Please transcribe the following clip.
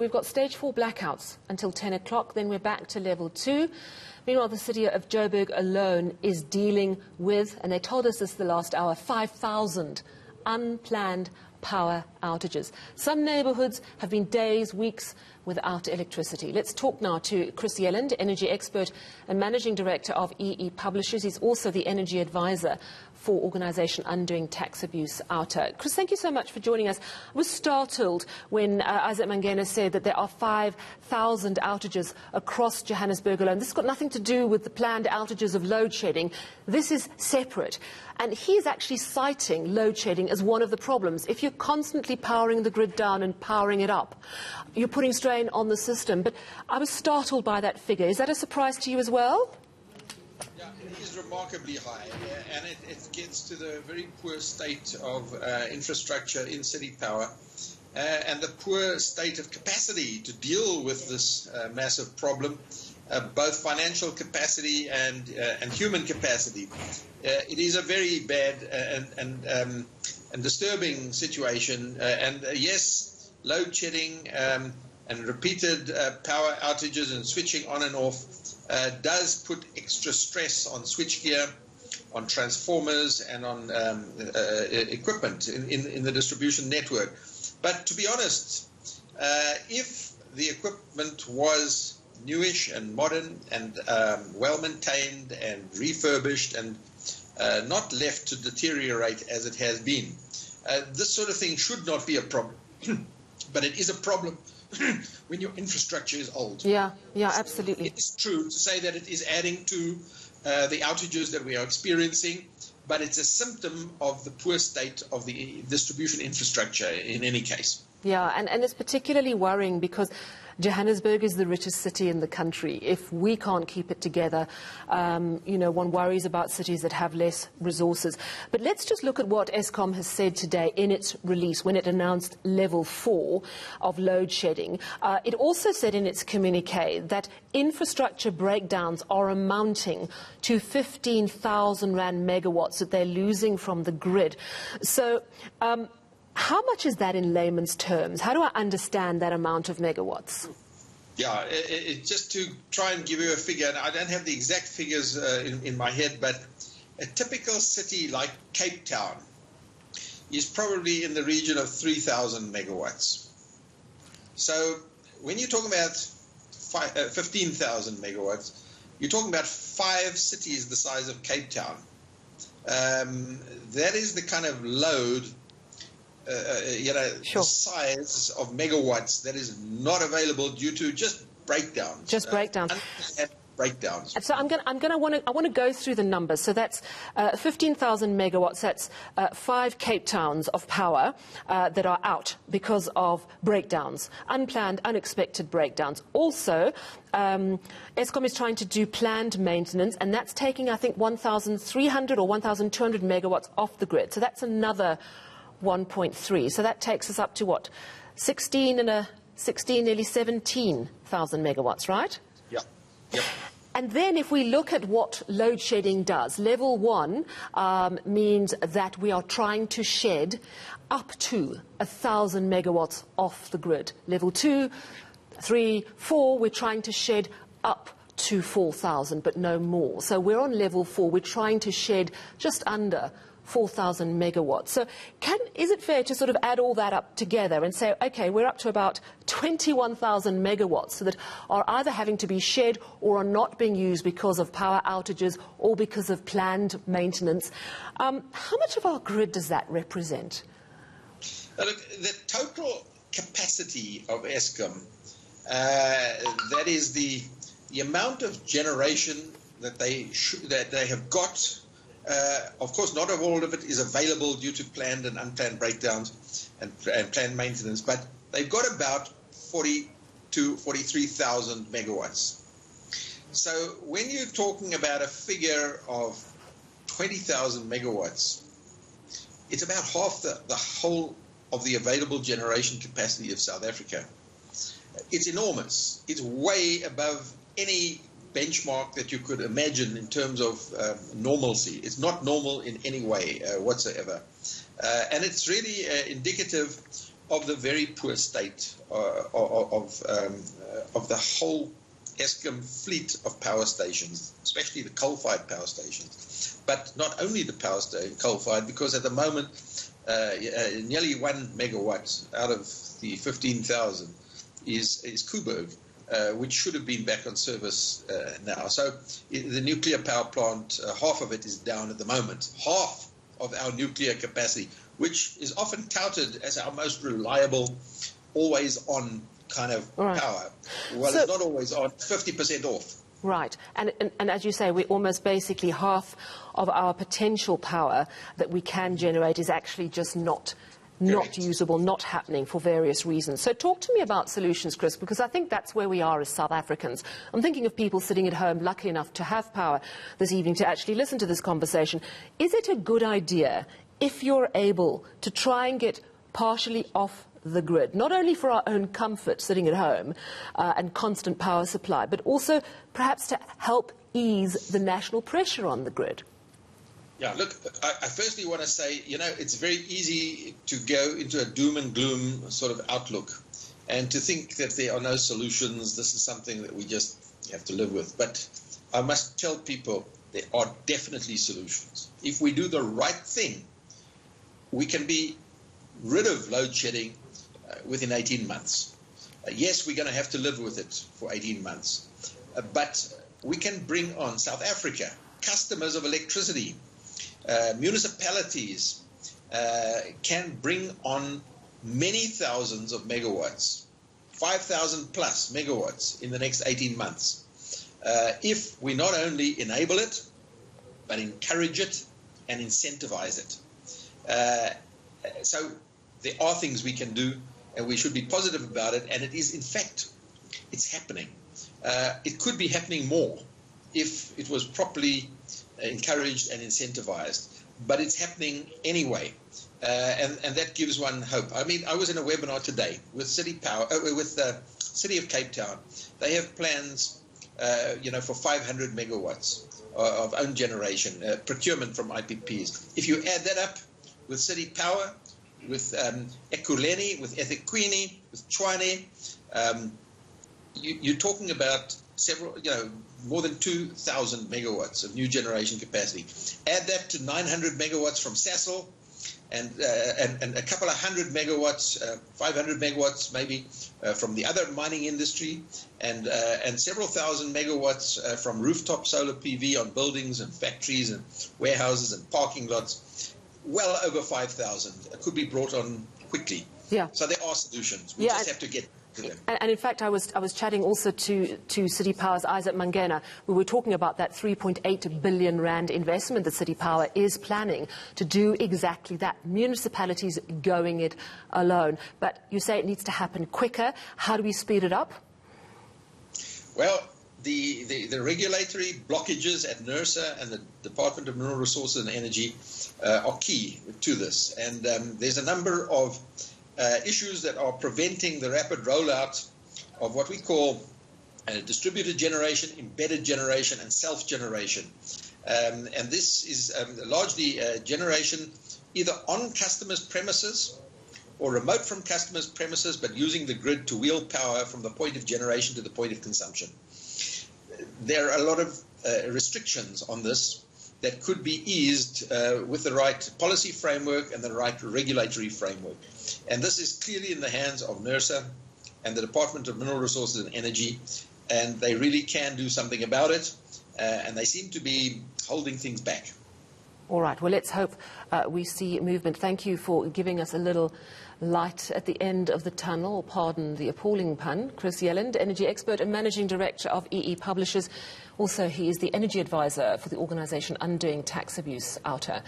We've got stage 4 blackouts until 10 o'clock, then we're back to level 2. Meanwhile, the city of Joburg alone is dealing with, and they told us this the last hour, 5,000 unplanned power outages. Some neighbourhoods have been days, weeks without electricity. Let's talk now to Chris Yelland, energy expert and managing director of EE Publishers. He's also the energy advisor for organisation Undoing Tax Abuse Outer. Chris, thank you so much for joining us. I was startled when Isaac Mangena said that there are 5,000 outages across Johannesburg alone. This has got nothing to do with the planned outages of load shedding. This is separate. And he's actually citing load shedding as one of the problems. If you're constantly powering the grid down and powering it up, you're putting strain on the system. But I was startled by that figure. Is that a surprise to you as well? Yeah, it is remarkably high, and it gets to the very poor state of infrastructure in city power and the poor state of capacity to deal with this massive problem, both financial capacity and human capacity. It is a very bad and disturbing situation, and yes, load shedding and repeated power outages and switching on and off does put extra stress on switchgear, on transformers, and on equipment in the distribution network. But to be honest, if the equipment was newish and modern and well-maintained and refurbished and not left to deteriorate as it has been, this sort of thing should not be a problem. But it is a problem when your infrastructure is old. Yeah, absolutely. It's true to say that it is adding to the outages that we are experiencing, but it's a symptom of the poor state of the distribution infrastructure in any case. Yeah, and it's particularly worrying because Johannesburg is the richest city in the country. If we can't keep it together, one worries about cities that have less resources. But let's just look at what Eskom has said today in its release when it announced level 4 of load shedding. It also said in its communique that infrastructure breakdowns are amounting to 15,000 Rand megawatts that they're losing from the grid. So, how much is that in layman's terms? How do I understand that amount of megawatts? Yeah, just to try and give you a figure, and I don't have the exact figures in my head, but a typical city like Cape Town is probably in the region of 3,000 megawatts. So when you're talking about 15,000 megawatts, you're talking about 5 cities the size of Cape Town. That is the kind of load Sure. The size of megawatts that is not available due to just breakdowns. Just breakdowns. Breakdowns. So I want to go through the numbers. So that's 15,000 megawatts. That's 5 Cape Towns of power that are out because of breakdowns, unplanned, unexpected breakdowns. Also, Eskom is trying to do planned maintenance, and that's taking, I think, 1,300 or 1,200 megawatts off the grid. So that's another 1.3. So that takes us up to what? 16, nearly 17,000 megawatts, right? Yep. And then if we look at what load shedding does, level 1 means that we are trying to shed up to 1,000 megawatts off the grid. Level 2, 3, 4, we're trying to shed up to 4,000, but no more. So we're on level 4. We're trying to shed just under 4,000 megawatts. So is it fair to sort of add all that up together and say, okay, we're up to about 21,000 megawatts that are either having to be shed or are not being used because of power outages or because of planned maintenance. How much of our grid does that represent? Look, the total capacity of Eskom, that is the amount of generation that they have got. Of course, not all of it is available due to planned and unplanned breakdowns and planned maintenance, but they've got about 43,000 megawatts. So when you're talking about a figure of 20,000 megawatts, it's about half the whole of the available generation capacity of South Africa. It's enormous. It's way above any benchmark that you could imagine in terms of normalcy. It's not normal in any way whatsoever. And it's really indicative of the very poor state of the whole Eskom fleet of power stations, especially the coal-fired power stations. But not only the coal-fired, because at the moment, nearly 1 megawatt out of the 15,000 is Coburg, which should have been back on service now. So the nuclear power plant, half of it is down at the moment. Half of our nuclear capacity, which is often touted as our most reliable, always-on kind of power. Well, it's not always on, 50% off. Right. And as you say, we almost basically half of our potential power that we can generate is actually just not usable, not happening for various reasons. So talk to me about solutions, Chris, because I think that's where we are as South Africans. I'm thinking of people sitting at home, lucky enough to have power this evening to actually listen to this conversation. Is it a good idea, if you're able, to try and get partially off the grid, not only for our own comfort sitting at home and constant power supply, but also perhaps to help ease the national pressure on the grid? Yeah, look, I firstly want to say, it's very easy to go into a doom and gloom sort of outlook and to think that there are no solutions. This is something that we just have to live with. But I must tell people there are definitely solutions. If we do the right thing, we can be rid of load shedding within 18 months. Yes, we're going to have to live with it for 18 months. But we can bring on South Africa, customers of electricity, municipalities can bring on many thousands of megawatts, 5,000 plus megawatts in the next 18 months. If we not only enable it, but encourage it and incentivize it. So there are things we can do, and we should be positive about it. And it is, in fact, it's happening. It could be happening more if it was properly encouraged and incentivized. But it's happening anyway, and that gives one hope. I mean, I was in a webinar today with City City of Cape Town. They have plans, for 500 megawatts of own generation, procurement from IPPs. If you add that up with City Power, with Ekurhuleni, with eThekwini, with Tshwane, you're talking about several, more than 2,000 megawatts of new generation capacity. Add that to 900 megawatts from Sasol, and a couple of 100 megawatts, 500 megawatts maybe from the other mining industry, and several thousand megawatts from rooftop solar PV on buildings and factories and warehouses and parking lots. Well over 5,000 could be brought on quickly. Yeah. So there are solutions. We just have to get to them. And in fact, I was chatting also to City Power's Isaac Mangena. We were talking about that 3.8 billion rand investment that City Power is planning to do exactly that. Municipalities going it alone. But you say it needs to happen quicker. How do we speed it up? Well, the regulatory blockages at NERSA and the Department of Mineral Resources and Energy are key to this. And there's a number of issues that are preventing the rapid rollout of what we call distributed generation, embedded generation, and self-generation. And this is largely generation either on customers' premises or remote from customers' premises, but using the grid to wheel power from the point of generation to the point of consumption. There are a lot of restrictions on this that could be eased with the right policy framework and the right regulatory framework. And this is clearly in the hands of NERSA and the Department of Mineral Resources and Energy, and they really can do something about it, and they seem to be holding things back. All right, well, let's hope we see movement. Thank you for giving us a little light at the end of the tunnel, pardon the appalling pun. Chris Yelland, energy expert and managing director of EE Publishers. Also, he is the energy advisor for the organisation Undoing Tax Abuse Outer.